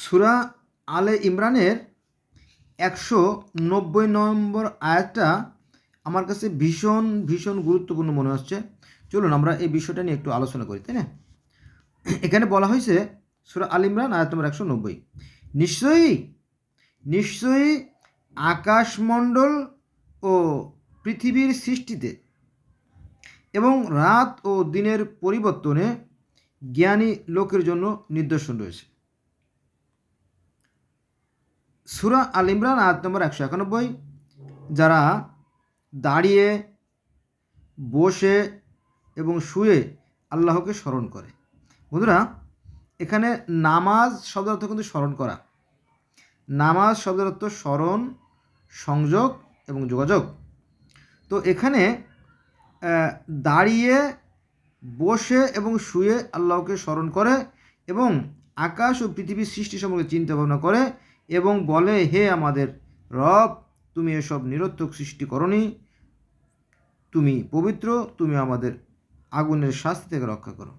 সূরা আলে ইমরানের 190 নম্বর আয়াতটা আমার কাছে ভীষণ ভীষণ গুরুত্বপূর্ণ মনে হচ্ছে। চলুন আমরা এই বিষয়টা নিয়ে একটু আলোচনা করি, তাই না? এখানে বলা হয়েছে সূরা আল ইমরান আয়াত নম্বর 190, নিশ্চয়ই নিশ্চয়ই আকাশমণ্ডল ও পৃথিবীর সৃষ্টিতে এবং রাত ও দিনের পরিবর্তনে জ্ঞানী লোকের জন্য নিদর্শন রয়েছে। সূরা আল ইমরান আয়াত নম্বর 191, যারা দাঁড়িয়ে বসে এবং শুয়ে আল্লাহকে স্মরণ করে। বন্ধুরা, এখানে নামাজ শব্দের অর্থ কিন্তু স্মরণ করা। নামাজ শব্দের অর্থ স্মরণ, সংযোগ এবং যোগাযোগ। তো এখানে দাঁড়িয়ে বসে এবং শুয়ে আল্লাহকে স্মরণ করে এবং আকাশ ও পৃথিবীর সৃষ্টি সম্পর্কে চিন্তা ভাবনা করে এবং বলে, হে আমাদের রব, তুমি এসব নিরর্থক সৃষ্টি করনি, তুমি পবিত্র, তুমি আমাদের আগুনের শাস্তি থেকে রক্ষা করো।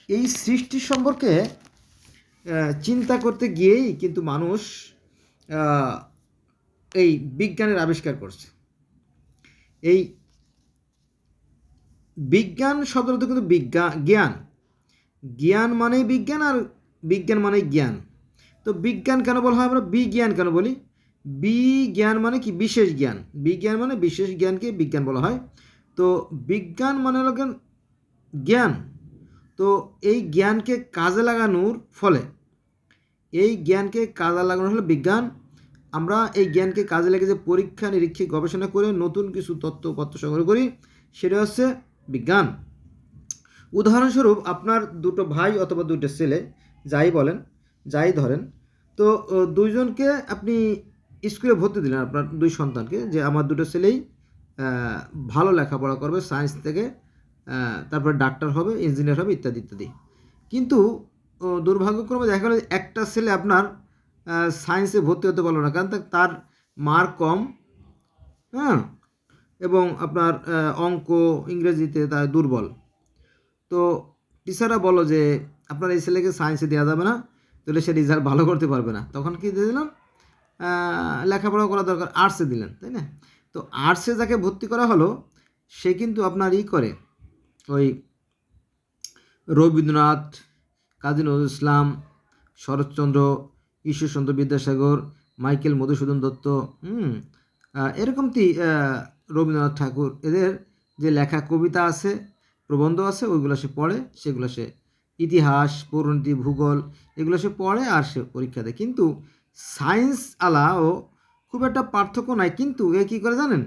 এই সৃষ্টি সম্পর্কে চিন্তা করতে গিয়েই কিন্তু মানুষ এই বিজ্ঞানের আবিষ্কার করছে। এই বিজ্ঞান শব্দের অর্থ কিন্তু জ্ঞান। জ্ঞান মানেই বিজ্ঞান, আর বিজ্ঞান মানেই জ্ঞান। তো বিজ্ঞান কেন বলা হয়, আমরা বিজ্ঞান কেন বলি? বিজ্ঞান মানে কি? বিশেষ জ্ঞান। বিজ্ঞান মানে বিশেষ জ্ঞানকে বিজ্ঞান বলা হয়। তো বিজ্ঞান মানে হলো জ্ঞান। তো এই জ্ঞানকে কাজে লাগানোর ফলে, এই জ্ঞানকে কাজে লাগানো হলো বিজ্ঞান। আমরা এই জ্ঞানকে কাজে লেগে যে পরীক্ষা নিরীক্ষা গবেষণা করে নতুন কিছু তথ্যপত্র সংগ্রহ করি, সেটা হচ্ছে বিজ্ঞান। উদাহরণস্বরূপ, আপনার দুটো ভাই অথবা দুটো ছেলে, যাই বলেন, যাই ধরেন, তো দুইজনকে আপনি স্কুলে ভর্তি দিলেন, আপনার দুই সন্তানকে, যে আমার দুটো ছেলেই ভালো লেখাপড়া করবে সায়েন্স থেকে, তারপরে ডাক্তার হবে, ইঞ্জিনিয়ার হবে, ইত্যাদি ইত্যাদি। কিন্তু দুর্ভাগ্যক্রমে দেখা গেল একটা ছেলে আপনার সায়েন্সে ভর্তি হতে পারলো না, কারণ তার মার্ক কম, হ্যাঁ, এবং আপনার অঙ্ক ইংরেজিতে তার দুর্বল। তো টিচাররা বলো যে আপনার এই ছেলেকে সায়েন্সে দেওয়া যাবে না, তাহলে সে রেজাল্ট ভালো করতে পারবে না। তখন কি দিয়ে দিলাম, লেখাপড়া করা দরকার, আর্টসে দিলেন, তাই না? তো আর্টসে যাকে ভর্তি করা হলো, সে কিন্তু আপনার করে ওই রবীন্দ্রনাথ, কাজী নজরুল ইসলাম, শরৎচন্দ্র, ঈশ্বরচন্দ্র বিদ্যাসাগর, মাইকেল মধুসূদন দত্ত, এরকমটি রবীন্দ্রনাথ ঠাকুর, এদের যে লেখা কবিতা আছে, প্রবন্ধ আছে, ওইগুলো সে পড়ে, সেগুলো সে ইতিহাস, পরিণতি, ভূগোল, এগুলো সে পড়ে আর সে পরীক্ষা দেয়। কিন্তু সায়েন্স আলাও খুব একটা পার্থক্য নাই, কিন্তু এ কী করে জানেন?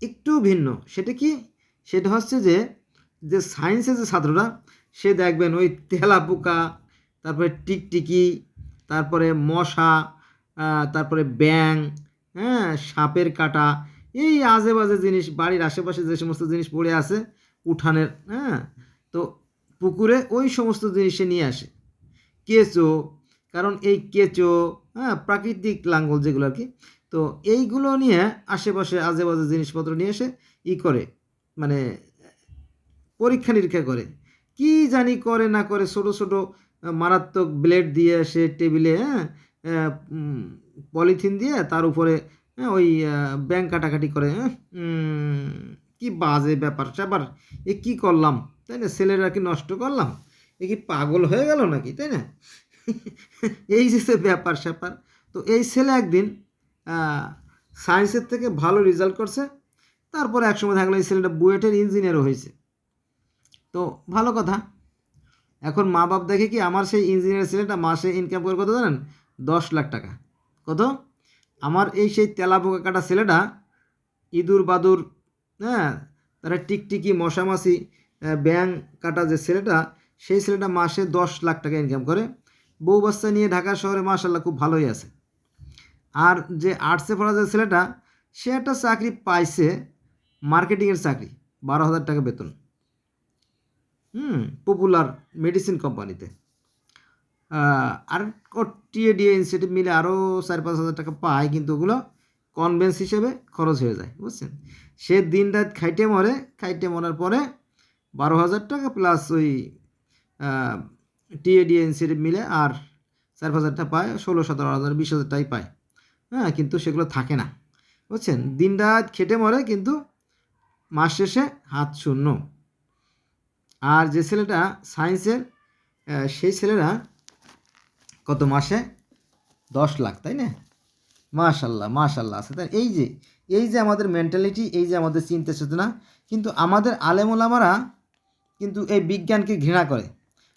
একটু ভিন্ন। সেটা কি? সেটা হচ্ছে যে সায়েন্সের যে ছাত্ররা, সে দেখবেন ওই তেলা পোকা, তারপরে টিকটিকি, তারপরে মশা, তারপরে ব্যাং, হ্যাঁ, সাপের কাটা, এই আজে বাজে জিনিস, বাড়ির আশেপাশে যে সমস্ত জিনিস পড়ে আছে উঠানের, হ্যাঁ, তো পুকুরে ওই সমস্ত জিনিসে নিয়ে আসে। কেঁচো, কারণ এই কেঁচো, হ্যাঁ, প্রাকৃতিক লাঙ্গল যেগুলো আর কি, তো এইগুলো নিয়ে আশেপাশে আজে বাজে জিনিসপত্র নিয়ে এসে করে, মানে পরীক্ষা নিরীক্ষা করে, কি জানি করে না করে, ছোটো ছোটো মারাত্মক ব্লেড দিয়ে সে টেবিলে, পলিথিন দিয়ে তার উপরে ওই ব্যাং কাটাকাটি করে। কি বাজে ব্যাপার স্যাপার, এ কী করলাম, তাই না? ছেলেরা কি নষ্ট করলাম? এ কি পাগল হয়ে গেল নাকি, তাই না? এই যে ব্যাপার স্যাপার। তো এই ছেলে একদিন সায়েন্সের থেকে ভালো রেজাল্ট করছে, তারপরে একসময় থাকলে এই ছেলেটা বুয়েটের ইঞ্জিনিয়ারও হয়েছে। তো ভালো কথা। এখন মা বাপ দেখে কি, আমার সেই ইঞ্জিনিয়ার ছেলেটা মাসে ইনকাম করে কত জানেন? 10 লাখ টাকা। কত? আমার এই সেই তেলা পোকা কাটা ছেলেটা, ইঁদুর বাদুর, হ্যাঁ, তারা টিকটিকি, মশামাছি, ব্যাং কাটা যে ছেলেটা, সেই ছেলেটা মাসে 10 লাখ টাকা ইনকাম করে, বউ বাচ্চা নিয়ে ঢাকা শহরে মাশাআল্লাহ খুব ভালোই আছে। আর যে আর্টসে পড়া যে ছেলেটা, সে একটা চাকরি পাইছে, মার্কেটিংয়ের চাকরি, 12,000 টাকা বেতন, পপুলার মেডিসিন কোম্পানিতে। আর টিএডিএ ইনস্টিটিউট মিলে আরও 4-5 হাজার টাকা পায়, কিন্তু ওগুলো কনভেন্স হিসেবে খরচ হয়ে যায়, বুঝছেন? সে দিন রাত খাইটে মরে, খাইটে মরার পরে 12,000 টাকা প্লাস ওই টিএডিএ ইনস্টিটিউট মিলে আর 4-5 হাজার টাকা পায়, 16-17 হাজার 20 হাজার টাকাই পায়। হ্যাঁ, কিন্তু সেগুলো থাকে না, বুঝছেন? দিন রাত খেটে মরে, কিন্তু মাস শেষে হাত শূন্য। আর যে ছেলেটা সায়েন্সের, সেই ছেলেরা কত মাসে 10 লাখ, তাই না? মাশাল্লাহ মাশাল্লাহ আছে। তাই এই যে আমাদের মেন্টালিটি, এই যে আমাদের চিন্তা চেতনা, কিন্তু আমাদের আলেম ওলামারা কিন্তু এই বিজ্ঞানকে ঘৃণা করে,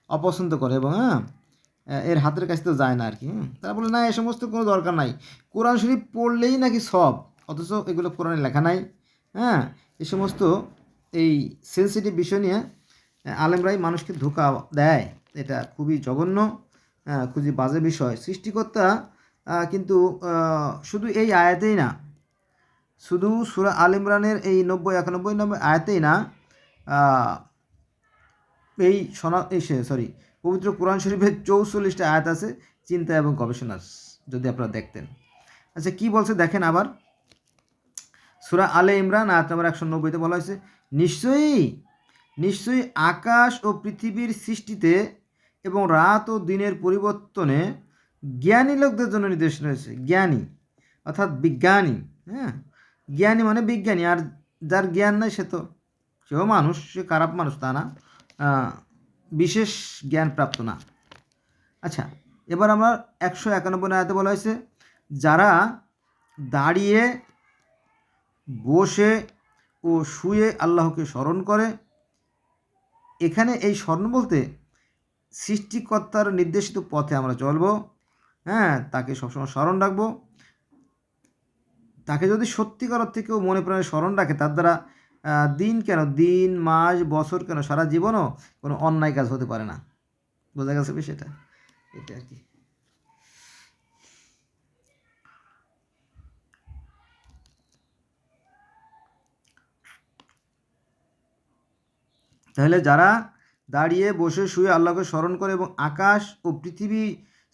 অপছন্দ করে, এবং এর হাতের কাছে তো যায় না আর কি। তারা বলে না, এ সমস্ত কোনো দরকার নাই, কোরআন শরীফ পড়লেই নাকি সব, অথচ এগুলো কোরআনে লেখা নাই। হ্যাঁ, এই সমস্ত এই সেন্সিটিভ বিষয় নিয়ে আলেমরাই মানুষকে ধোঁকা দেয়। এটা খুবই জঘন্য, খুবই বাজে বিষয়। সৃষ্টিকর্তা কিন্তু শুধু এই আয়াতেই না, শুধু সূরা আল ইমরানের এই 90-91 নম্বর আয়াতেই না, পবিত্র কোরআন শরীফের 44টা আয়াত আছে চিন্তা এবং গবেষণার, যদি আপনারা দেখতেন। আচ্ছা, কি বলছে দেখেন আবার। সূরা আলে ইমরান আয়াত নম্বর 190-তে বলা হয়েছে, নিশ্চয়ই আকাশ ও পৃথিবীর সৃষ্টিতে এবং রাত ও দিনের পরিবর্তনে জ্ঞানী লোকদের জন্য নির্দেশ রয়েছে। জ্ঞানী অর্থাৎ বিজ্ঞানী। হ্যাঁ, জ্ঞানী মানে বিজ্ঞানী, আর যার জ্ঞান নাই সেও মানুষ, সে খারাপ মানুষ তা না, বিশেষ জ্ঞান প্রাপ্ত না। আচ্ছা, এবার আমরা 191 আয়াতে বলা হয়েছে, যারা দাঁড়িয়ে বসে ও শুয়ে আল্লাহকে স্মরণ করে। এখানে এই স্মরণ বলতে সৃষ্টিকর্তার নির্দেশিত পথে আমরা চলবো। হ্যাঁ, তাকে সবসময় স্মরণ রাখবো। তাকে যদি সত্যিকার অর্থে কেউ মনে প্রাণে স্মরণ রাখে, তার দ্বারা দিন, মাস, বছর কেন, সারা জীবনও কোনো অন্যায় কাজ হতে পারে না। বোঝা গেছে বিষয়টা? এটা আর কি। তাহলে যারা দাঁড়িয়ে বসে শুয়ে আল্লাহকে স্মরণ করে এবং আকাশ ও পৃথিবী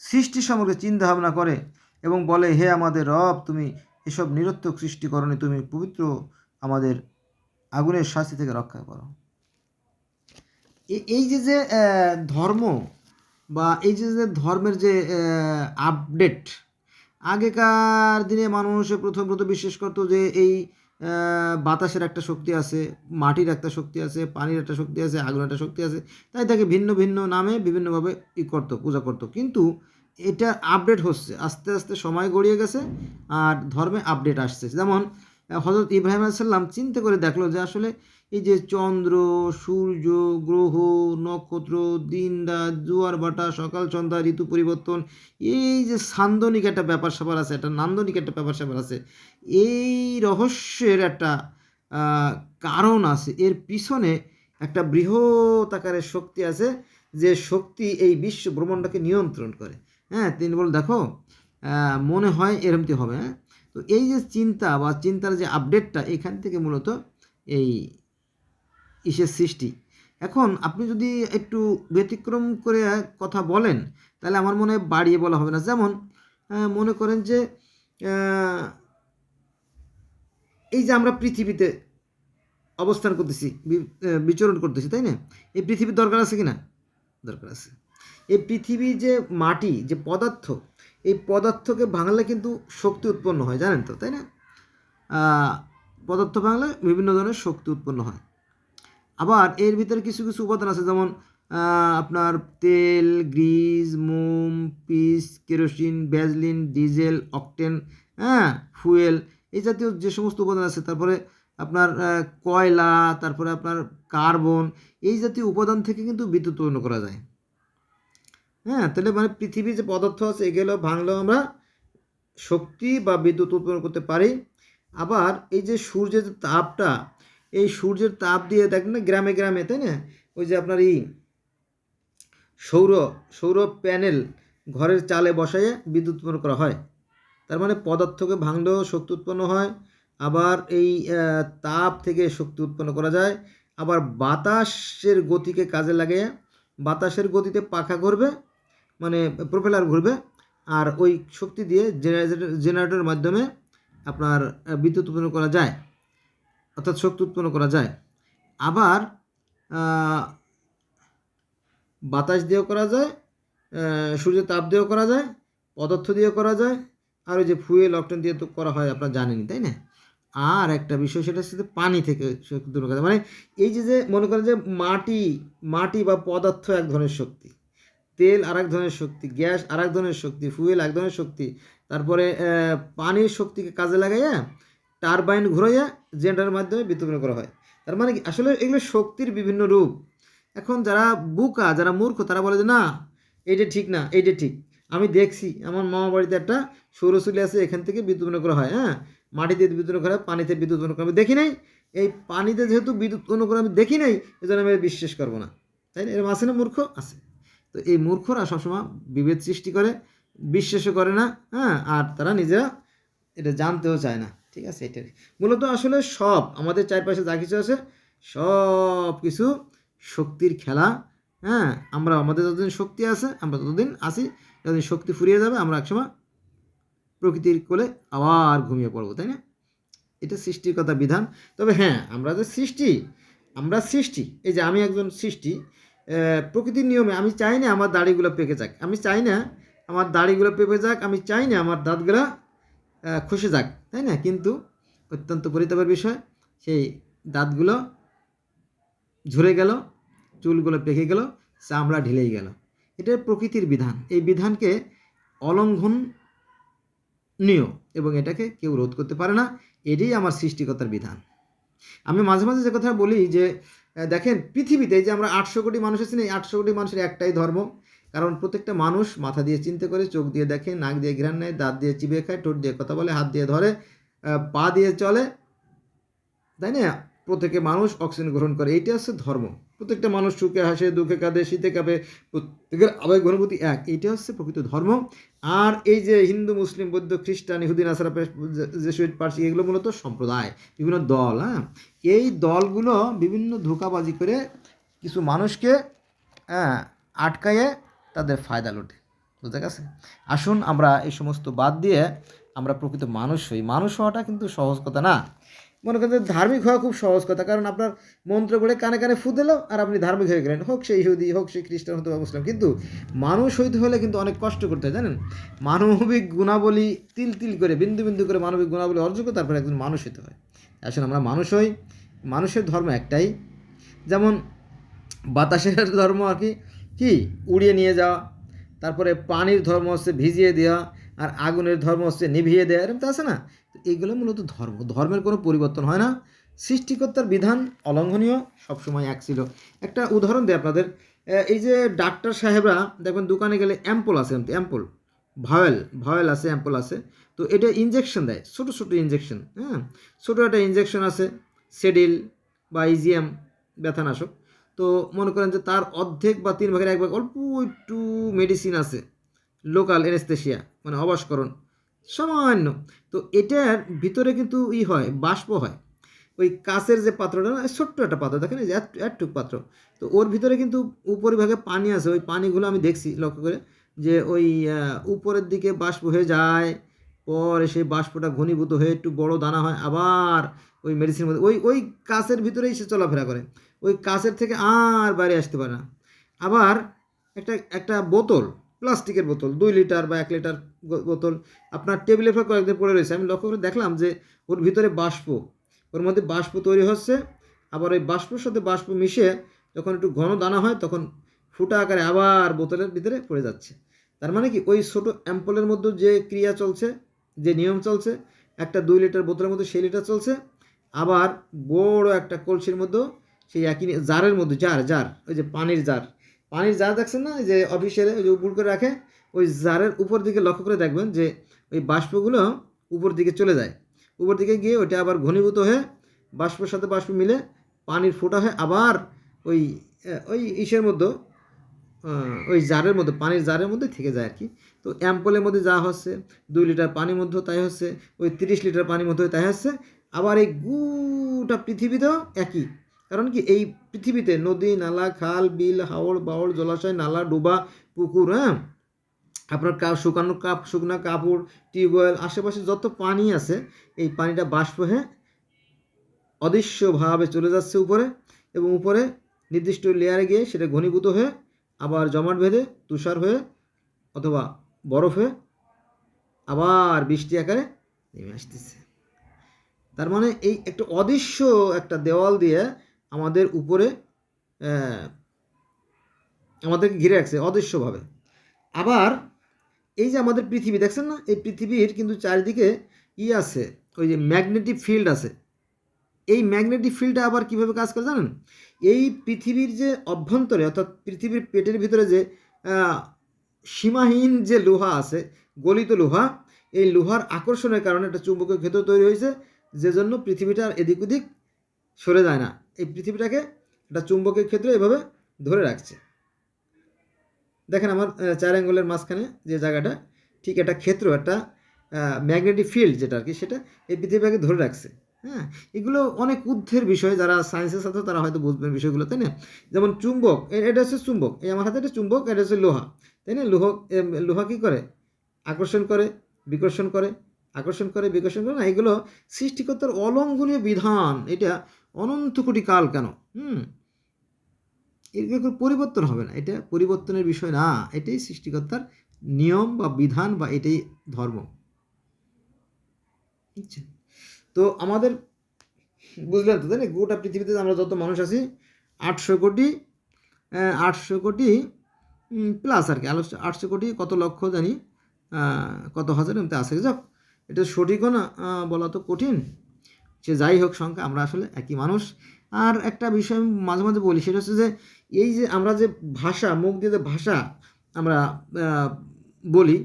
সৃষ্টি সম্পর্কে চিন্তা ভাবনা করে এবং বলে, হে আমাদের রব, তুমি এসব নিরর্থক সৃষ্টি করনি, তুমি পবিত্র, আমাদের আগুনের শাস্তি থেকে রক্ষা করো। এই যে ধর্ম, বা এই যে ধর্মের যে আপডেট, আগেকার দিনে মানুষ প্রথম বিশ্বাস করতো যে এই বাতাসের একটা শক্তি আছে, মাটির একটা শক্তি আছে, পানির একটা শক্তি আছে, আগুনের একটা শক্তি আছে, তাই তাকে ভিন্ন ভিন্ন নামে বিভিন্নভাবে পূজা করতো। কিন্তু এটা আপডেট হচ্ছে, আস্তে আস্তে সময় গড়িয়ে গেছে আর ধর্মে আপডেট আসছে। যেমন হযরত ইব্রাহিম আলাইহিস সালাম চিন্তা করে দেখলো যে আসলে এই যে চন্দ্র, সূর্য, গ্রহ, নক্ষত্র, দিন রাত, জোয়ার ভাটা, সকাল সন্ধ্যা, ঋতু পরিবর্তন, এই যে সান্দনিক একটা ব্যাপার স্যাপার আছে, একটা নান্দনিক একটা ব্যাপার স্যাপার আছে, এই রহস্যের একটা কারণ আছে, এর পিছনে একটা বৃহৎ আকারের শক্তি আছে, যে শক্তি এই বিশ্ব ব্রহ্মাণ্ডকে নিয়ন্ত্রণ করে। হ্যাঁ, তিনি বলেন, দেখো মনে হয় এরমটি হবে। হ্যাঁ, তো এই যে চিন্তা বা চিন্তার যে আপডেটটা, এখান থেকে মূলত এই ইসের সৃষ্টি। এখন আপনি যদি একটু ব্যতিক্রম করে কথা বলেন, তাহলে আমার মনে হয় বাড়িয়ে বলা হবে না। যেমন মনে করেন যে এই যে আমরা পৃথিবীতে অবস্থান করতেছি, বিচরণ করতেছি, তাই না? এই পৃথিবীর দরকার আছে কি না? দরকার আছে। এই পৃথিবীর যে মাটি, যে পদার্থ, এই পদার্থকে ভাঙলে কিন্তু শক্তি উৎপন্ন হয়, জানেন তো, তাই না? পদার্থ ভাঙলে বিভিন্ন ধরনের শক্তি উৎপন্ন হয়। আবার এর ভিতরে কিছু কিছু উপাদান আছে, যেমন আপনার তেল, গ্রিজ, মোম, piece, kerosene, Vaseline, diesel, octane, fuel, এই জাতীয় যে সমস্ত উপাদান আছে। তারপরে আপনার কয়লা, তারপরে আপনার কার্বন, এই জাতীয় উপাদান থেকে কিন্তু বিদ্যুৎ উৎপন্ন করা যায়। হ্যাঁ, তাহলে মানে পৃথিবীর যে পদার্থ আছে, এগুলো ভাঙলেও আমরা শক্তি বা বিদ্যুৎ উৎপন্ন করতে পারি। আবার এই যে সূর্যের যে তাপটা, এই সূর্যের তাপ দিয়ে দেখেন না গ্রামে গ্রামে, তাই না, ওই যে আপনার সৌর প্যানেল ঘরের চালে বসাইয়ে বিদ্যুৎ উৎপন্ন করা হয়। তার মানে পদার্থকে ভাঙলেও শক্তি উৎপন্ন হয়, আবার এই তাপ থেকে শক্তি উৎপন্ন করা যায়। আবার বাতাসের গতিকে কাজে লাগিয়ে বাতাসের গতিতে পাখা ঘুরবে, মানে প্রোপেলার ঘুরবে, আর ওই শক্তি দিয়ে জেনারেটরের মাধ্যমে আপনার বিদ্যুৎ উৎপন্ন করা যায়, অর্থাৎ শক্তি উৎপন্ন করা যায়। আবার বাতাস দিয়েও করা যায়, সূর্যের তাপ দিয়েও করা যায়, পদার্থ দিয়েও করা যায়, আর ওই যে ফুয়েল অকটেন দিয়ে তো করা হয়, আপনারা জানেনই, তাই না? আর একটা বিষয় সেটা হচ্ছে যে পানি থেকে শক্তি উৎপন্ন করা যায়। মানে এই যে মনে করেন যে মাটি বা পদার্থ এক ধরনের শক্তি, তেল আর এক ধরনের শক্তি, গ্যাস আর এক ধরনের শক্তি, ফুয়েল এক ধরনের শক্তি, তারপরে পানির শক্তিকে কাজে লাগাইয়া টারবাইন ঘুরাইয়া জেনারেটরের মাধ্যমে বিদ্যুৎ উৎপন্ন করা হয়। তার মানে কি আসলে এগুলো শক্তির বিভিন্ন রূপ। এখন যারা বোকা, যারা মূর্খ, তারা বলে যে না এইটা ঠিক না, এইটা ঠিক। আমি দেখছি আমার মামা বাড়িতে একটা সৌরচুলি আছে, এখান থেকে বিদ্যুৎ উৎপন্ন করা হয়। হ্যাঁ, মাটিতে বিদ্যুৎ উৎপন্ন করা হয়, পানিতে বিদ্যুৎ উৎপন্ন করা হয়। আমি দেখি নাই, এই পানিতে যেহেতু বিদ্যুৎ উৎপন্ন করা আমি দেখি নাই, এই জন্য আমি বিশ্বাস করবো না। তাই না? এরকম আছে না মূর্খ? আছে। তো এই মূর্খরা সবসময় বিভেদ সৃষ্টি করে, বিশ্বাসও করে না। হ্যাঁ, আর তারা নিজেরা এটা জানতেও চায় না। ঠিক আছে, এটাই মূলত আসলে সব আমাদের চারপাশে যা কিছু আছে সব কিছু শক্তির খেলা। হ্যাঁ, আমরা আমাদের যতদিন শক্তি আছে আমরা ততদিন আসি, যতদিন শক্তি ফুরিয়ে যাবে আমরা একসময় প্রকৃতির কোলে আবার ঘুমিয়ে পড়বো, তাই না? এটা সৃষ্টির বিধান। তবে হ্যাঁ, আমরা সৃষ্টি, এই যে আমি একজন সৃষ্টি, প্রকৃতির নিয়মে আমি চাই না আমার দাড়িগুলো পেকে যাক, আমি চাই না আমার দাড়িগুলো পেকে যাক, আমি চাই না আমার দাঁতগুলো খসে যাক, তাই না? কিন্তু অত্যন্ত পরিতাপের বিষয়, সেই দাঁতগুলো ঝরে গেল, চুলগুলো পেকে গেল, চামড়া ঢিলেই গেল। এটা প্রকৃতির বিধান। এই বিধানকে অলঙ্ঘনীয় এবং এটাকে কেউ রোধ করতে পারে না। এটাই আমার সৃষ্টিকর্তার বিধান। আমি মাঝে মাঝে যে কথা বলি যে দেখেন পৃথিবীতে যে আমরা 800 কোটি মানুষ আছি না, এই 800 কোটি মানুষের একটাই ধর্ম। কারণ প্রত্যেকটা মানুষ মাথা দিয়ে চিন্তা করে, চোখ দিয়ে দেখে, নাক দিয়ে ঘ্রাণ নেয়, দাঁত দিয়ে চিবিয়ে খায়, ঠোঁট দিয়ে কথা বলে, হাত দিয়ে ধরে, পা দিয়ে চলে, তাই না? প্রত্যেকে মানুষ অক্সিজেন গ্রহণ করে, এইটা হচ্ছে ধর্ম। প্রত্যেকটা মানুষ সুখে হাসে, দুঃখে কাঁদে, শীতে কাঁপে, প্রত্যেকের আবেগ অনুভূতি এক, এইটা হচ্ছে প্রকৃত ধর্ম। আর এই যে হিন্দু, মুসলিম, বৌদ্ধ, খ্রিস্টান, ইহুদি, নাসারা, জেসুইট, পার্সি, এগুলো মূলত সম্প্রদায়, বিভিন্ন দল। হ্যাঁ, এই দলগুলো বিভিন্ন ধোঁকাবাজি করে কিছু মানুষকে আটকায়ে তাদের ফায়দা লোটে। বুঝতে গেছে? আসুন আমরা এই সমস্ত বাদ দিয়ে আমরা প্রকৃত মানুষ হই। মানুষ হওয়াটা কিন্তু সহজ কথা না। মনে করেন যে ধার্মিক হওয়া খুব সহজ কথা, কারণ আপনার মন্ত্র পড়ে কানে কানে ফু দিল আর আপনি ধার্মিক হয়ে গেলেন, হোক সে ইহুদি, হোক সে খ্রিস্টান, হতে বা মুসলিম। কিন্তু মানুষ হইতে হলে কিন্তু অনেক কষ্ট করতে হয়, জানেন? মানবিক গুণাবলী তিল তিল করে, বিন্দু বিন্দু করে মানবিক গুণাবলী অর্জন করে তারপরে একজন মানুষ হতে হয়। আসলে আমরা মানুষ হই। মানুষের ধর্ম একটাই। যেমন বাতাসের ধর্ম আর কি কি উড়িয়ে নিয়ে যাওয়া, তারপরে পানির ধর্ম হচ্ছে ভিজিয়ে দেওয়া, আর আগুনের ধর্ম হচ্ছে নিভিয়ে দেওয়া, এরকম তো আছে না? তো এইগুলো মূলত ধর্ম। ধর্মের কোনো পরিবর্তন হয় না। সৃষ্টিকর্তার বিধান অলঙ্ঘনীয়, সবসময় এক ছিল। একটা উদাহরণ দেয় আপনাদের। এই যে ডাক্তার সাহেবরা দেখবেন দোকানে গেলে অ্যাম্পল আছে, অ্যাম্পল, ভাওয়েল আছে, অ্যাম্পল আছে। তো এটা ইঞ্জেকশন দেয়, ছোটো ছোটো ইঞ্জেকশন। হ্যাঁ, ছোটো একটা ইঞ্জেকশন আছে, সেডিল বা ইজিএম, ব্যথানাশক। তো মনে করেন যে তার অর্ধেক বা 3/1 অল্প একটু মেডিসিন আছে, লোকাল এনেস্থেশিয়া, মানে অবশকরণ সামান্য। তো এটার ভিতরে কিন্তু হয়, বাষ্প হয়। ওই কাচের যে পাত্রটা না, ছোট্ট একটা পাত্র, দেখেন এই যে একটুক পাত্র, তো ওর ভিতরে কিন্তু উপরিভাগে পানি আছে। ওই পানিগুলো আমি দেখছি লক্ষ্য করে, যে ওই উপরের দিকে বাষ্প হয়ে যায়, পরে সেই বাষ্পটা ঘনীভূত হয়ে একটু বড় দানা হয়, আবার ওই মেডিসিনের মধ্যে ওই ওই কাচের ভিতরেই সে চলাফেরা করে, ওই কাচের থেকে আর বাইরে আসতে পারে না। আবার একটা একটা বোতল, প্লাস্টিকের বোতল, 2 লিটার বা 1 লিটার বোতল আপনার টেবিলের উপর কয়েকদিন পড়ে রয়েছে। আমি লক্ষ্য করে দেখলাম যে ওর ভিতরে বাষ্প, ওর মধ্যে বাষ্প তৈরি হচ্ছে, আবার ওই বাষ্পর সাথে বাষ্প মিশে যখন একটু ঘন দানা হয় তখন ফুটা আকারে আবার বোতলের ভিতরে পড়ে যাচ্ছে। তার মানে কি ওই ছোটো অ্যাম্পলের মধ্যে যে ক্রিয়া চলছে, যে নিয়ম চলছে, একটা 2 লিটার বোতলের মধ্যে সেই লিটার চলছে, আবার বড় একটা কলসির মধ্যেও সেই একই জারের মধ্যে, জার ওই যে পানির জার দেখছেন না, যে অফিসিয়ালে ওই যে উপর করে রাখে, ওই জারের উপর দিকে লক্ষ্য করে দেখবেন যে ওই বাষ্পগুলো উপর দিকে চলে যায়, উপর দিকে গিয়ে ওইটা আবার ঘনীভূত হয়ে বাষ্পের সাথে বাষ্প মিলে পানির ফোঁটা হয়ে আবার ওই ওই ইসের মধ্যে, ওই জারের মধ্যে, পানির জারের মধ্যে থেকে যায় আর কি। তো অ্যাম্পলের মধ্যে যা হচ্ছে, 2 লিটার পানির মধ্যেও তাই হচ্ছে, ওই 30 লিটার পানির মধ্যেও তাই হচ্ছে। আবার এই গোটা পৃথিবীতেও একই। কারণ কি এই পৃথিবীতে নদী, নালা, খাল, বিল, হাওড় বাওড়, জলাশয়, নালা, ডোবা, পুকুর, হ্যাঁ, আপনার শুকনো কাপড়, টিউবওয়েল, আশেপাশে যত পানি আছে, এই পানিটা বাষ্প হয়ে অদৃশ্যভাবে চলে যাচ্ছে উপরে, এবং উপরে নির্দিষ্ট লেয়ারে গিয়ে সেটা ঘনীভূত হয়ে আবার জমাট বেঁধে তুষার হয়ে অথবা বরফে আবার বৃষ্টি আকারে নেমে আসতেছে। তার মানে এই একটা অদৃশ্য একটা দেওয়াল দিয়ে আমাদের উপরে আমাদেরকে ঘিরে রাখছে অদৃশ্যভাবে। আবার এই যে আমাদের পৃথিবী দেখছেন না, এই পৃথিবীর কিন্তু চারিদিকে আছে, ওই যে ম্যাগনেটিক ফিল্ড আছে। এই ম্যাগনেটিক ফিল্ডটা আবার কিভাবে কাজ করে জানেন? এই পৃথিবীর যে অভ্যন্তরে অর্থাৎ পৃথিবীর পেটের ভিতরে যে সীমাহীন যে লোহা আছে, গলিত লোহা, এই লোহার আকর্ষণের কারণে একটা চুম্বকীয় ক্ষেত্র তৈরি হয়েছে, যে জন্য পৃথিবীটা আর এদিক ওদিক সরে যায় না। এই পৃথিবীটাকে একটা চুম্বকীয় ক্ষেত্র এভাবে ধরে রাখছে। দেখেন আমার 4 আঙ্গুলের মাঝখানে যে জায়গাটা, ঠিক একটা ক্ষেত্র, একটা ম্যাগনেটিক ফিল্ড যেটা আর কি, সেটা এই পৃথিবীটাকে ধরে রাখছে। হ্যাঁ, এগুলো অনেক ঊর্ধ্বের বিষয়, যারা সায়েন্সের সাথে তারা হয়তো বুঝবেন বিষয়গুলো, তাই না? যেমন চুম্বক, এটা হচ্ছে চুম্বক, এই আমার হাতে একটা চুম্বক, এটা হচ্ছে লোহা, তাই না? লোহা কী করে? আকর্ষণ করে, বিকর্ষণ করে, আকর্ষণ করে, বিকর্ষণ করে না, এগুলো সৃষ্টিকর্তার অলঙ্ঘনীয় বিধান। এটা অনন্ত কোটি কাল কেন এর পরিবর্তন হবে না, এটা পরিবর্তনের বিষয় না, এটাই সৃষ্টিকর্তার নিয়ম বা বিধান, বা এটাই ধর্ম। বুঝছেন? তো আমাদের বুঝলেন তো, তাই না? গোটা পৃথিবীতে আমরা যত মানুষ আছি 800 কোটি, 800 কোটি প্লাস আর কি, 800 কোটি কত লক্ষ জানি, কত হাজার এমনি আছে। যাক, এটা সঠিকও না বলা তো কঠিন, সে যাই হোক সংখ্যা, আমরা আসলে একই মানুষ। আর একটা বিষয় আমি মাঝে মাঝে বলি, সেটা হচ্ছে যে এই যে আমরা যে ভাষা, মুখ দিয়ে যে ভাষা আমরা বলি,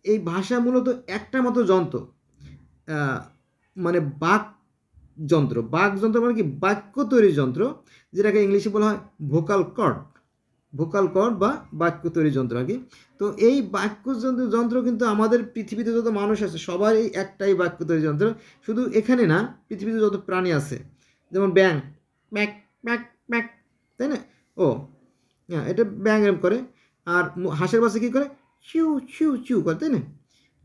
এই ভাষা মূলত একটা মতো যন্ত্র, মানে বাকযন্ত্র মানে কি, বাক্য তৈরির যন্ত্র, যেটাকে ইংলিশে বলা হয় ভোকাল কর্ড বা বাক্য তৈরির যন্ত্র আর কি। তো এই বাক্য যন্ত্র কিন্তু আমাদের পৃথিবীতে যত মানুষ আছে সবার এই একটাই বাক্য তৈরির যন্ত্র। শুধু এখানে না, পৃথিবীতে যত প্রাণী আছে, যেমন ব্যাং, ম্যাক ম্যাক ম্যাক, তাই না? ও হ্যাঁ, এটা ব্যাং এরম করে। আর হাঁসের বাচ্চা কী করে? চিউ চিউ চিউ করে, তাই না?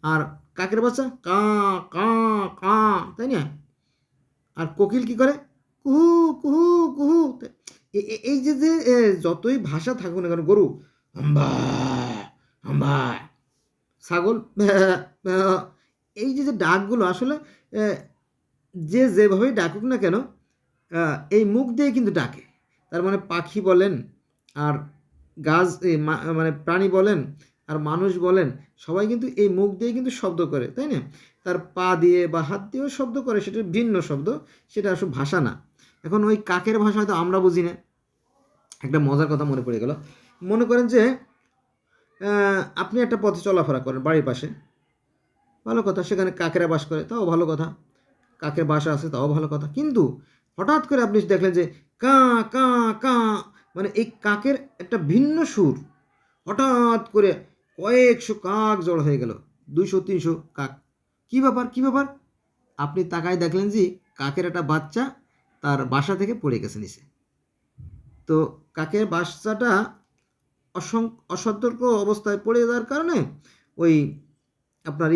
আর কাকের বাচ্চা কা কা কা, তাই না? আর কোকিল কী করে? কুহু কুহু কুহু। এই যে যে যতই ভাষা থাকুক না কেন, গরু হাম্বা হাম্বা, ছাগল ভ্যাঁ ভ্যাঁ, এই যে যে ডাকগুলো আসলে যে যেভাবেই ডাকুক না কেন, এই মুখ দিয়ে কিন্তু ডাকে। তার মানে পাখি বলেন, আর গাছ, মানে প্রাণী বলেন, আর মানুষ বলেন, সবাই কিন্তু এই মুখ দিয়ে কিন্তু শব্দ করে, তাই না? তার পা দিয়ে বা হাত দিয়েও শব্দ করে, সেটা ভিন্ন শব্দ, সেটা আসলে ভাষা না। এখন ওই কাকের ভাষা হয়তো আমরা বুঝি না। একটা মজার কথা মনে পড়ে গেল। মনে করেন যে আপনি একটা পথে চলাফেরা করেন বাড়ির পাশে, ভালো কথা, সেখানে কাকেরা বাস করে, তাও ভালো কথা, কাকের বাসা আছে, তাও ভালো কথা। কিন্তু হঠাৎ করে আপনি দেখলেন যে কা কা কা, মানে এই কাকের একটা ভিন্ন সুর, হঠাৎ করে কয়েকশো কাক জড়ো হয়ে গেল, 200-300 কাক। কী ব্যাপার? আপনি তাকায় দেখলেন যে কাকের একটা বাচ্চা তার বাসা থেকে পড়ে গেছে নিচে। তো কাকের বাচ্চাটা অসতর্ক অবস্থায় পড়ে যাওয়ার কারণে ওই আপনার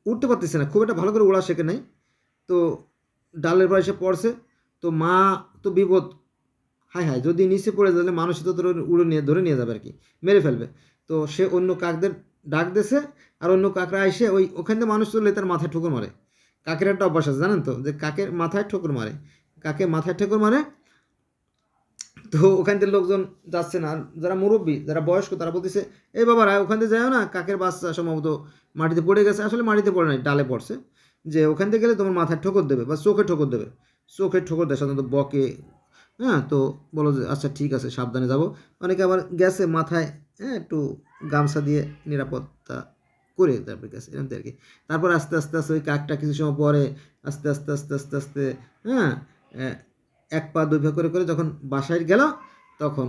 উঠতে পারতেছে না, খুব একটা ভালো করে ওড়া শেখে নাই। তো ডালের পর এসে পড়ছে, তো মা তো বিপদ, হায় হায়, যদি নিচে পড়ে যাবে মানুষই তো ধরে নিয়ে যাবে আর কি, মেরে ফেলবে। তো সে অন্য কাকদের ডাক দিয়েছে, আর অন্য কাকরা এসে ওখান থেকে মানুষ চললে তার মাথায় ঠোকর মারে। কাকের একটা অভ্যাস আছে জানেন তো, যে কাকের মাথায় ঠোকর মারে, কাকে মাথায় ঠোকর মারে। তো ওখান থেকে লোকজন যাচ্ছে না, আর যারা মুরব্বী, যারা বয়স্ক, তারা বলতেছে এই বাবারা ওখান থেকে যাও না, কাকের বাচ্চা সম্ভবত মাটিতে পড়ে গেছে। আসলে মাটিতে পড়ে নাই, ডালে পড়ছে, যে ওখান থেকে গেলে তোমার মাথায় ঠোকর দেবে বা চোখে ঠোকর দেবে। চোখে ঠোকর দেয় সাধারণত বকে। হ্যাঁ, তো বলো যে আচ্ছা ঠিক আছে, সাবধানে যাব। অনেকে আবার গেছে মাথায় একটু গামছা দিয়ে নিরাপত্তা করে তারপরে গেছে, এরকম আর কি। তারপর আস্তে আস্তে আস্তে ওই কাকটা কিছু সময় পরে আস্তে আস্তে আস্তে আস্তে আস্তে হ্যাঁ, এক পা দুই পা করে করে যখন বাসায় গেল, তখন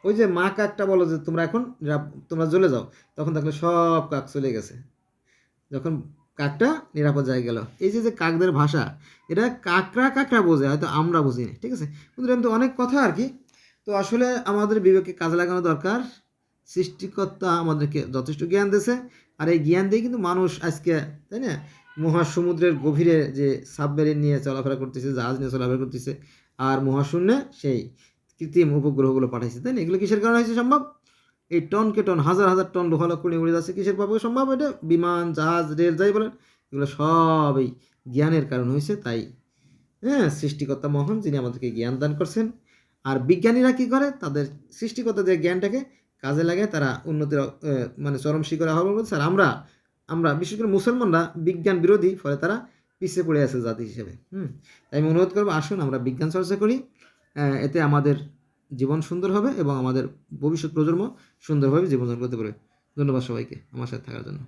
ওই যে মা কাকটা বলো যে তোমরা চলে যাও, তখন দেখলে সব কাক চলে গেছে, যখন কাকটা নিরাপদ জায়গায় গেল। এই যে যে কাকদের ভাষা, এটা কাকরা বোঝে, হয়তো আমরা বুঝি না, ঠিক আছে? কিন্তু এরকম তো অনেক কথা আর কি। তো আসলে আমাদের বিবেককে কাজে লাগানো দরকার। সৃষ্টিকর্তা আমাদেরকে যথেষ্ট জ্ঞান দিয়েছে, আর এই জ্ঞান দিয়ে কিন্তু মানুষ আজকে, তাই না, মহাসমুদ্রের গভীরে যে সাবমেরিন নিয়ে চলাফেরা করতেছে, জাহাজ নিয়ে চলাফেরা করতেছে, আর মহাশূন্যে সেই কৃত্রিম উপগ্রহগুলো পাঠাইছে, তাই না? এগুলো কিসের কারণে হয়েছে সম্ভব? এই টনকে টন হাজার হাজার টন লোহা লক্ষ্মণী উড়ে যাচ্ছে কিসের পাবে সম্ভব? এটা বিমান, জাহাজ, রেল যাই বলেন, এগুলো সব এই জ্ঞানের কারণ হয়েছে। তাই হ্যাঁ, সৃষ্টিকর্তা মহান, যিনি আমাদেরকে জ্ঞান দান করছেন। আর বিজ্ঞানীরা কী করে? তাদের সৃষ্টিকর্তা যে জ্ঞানটাকে কাজে লাগে তারা উন্নতির মানে চরম শিখরে আহ্বান করছে। আর আমরা বিশেষ করে মুসলমানরা বিজ্ঞান বিরোধী, ফলে তারা পিছিয়ে পড়ে আছে জাতি হিসেবে। তাই আমি অনুরোধ করবো, আসুন আমরা বিজ্ঞান চর্চা করি। এতে আমাদের জীবন সুন্দর হবে এবং আমাদের ভবিষ্যৎ প্রজন্ম সুন্দরভাবে জীবনযাপন করতে পারবে। ধন্যবাদ সবাইকে আমার সাথে থাকার জন্য।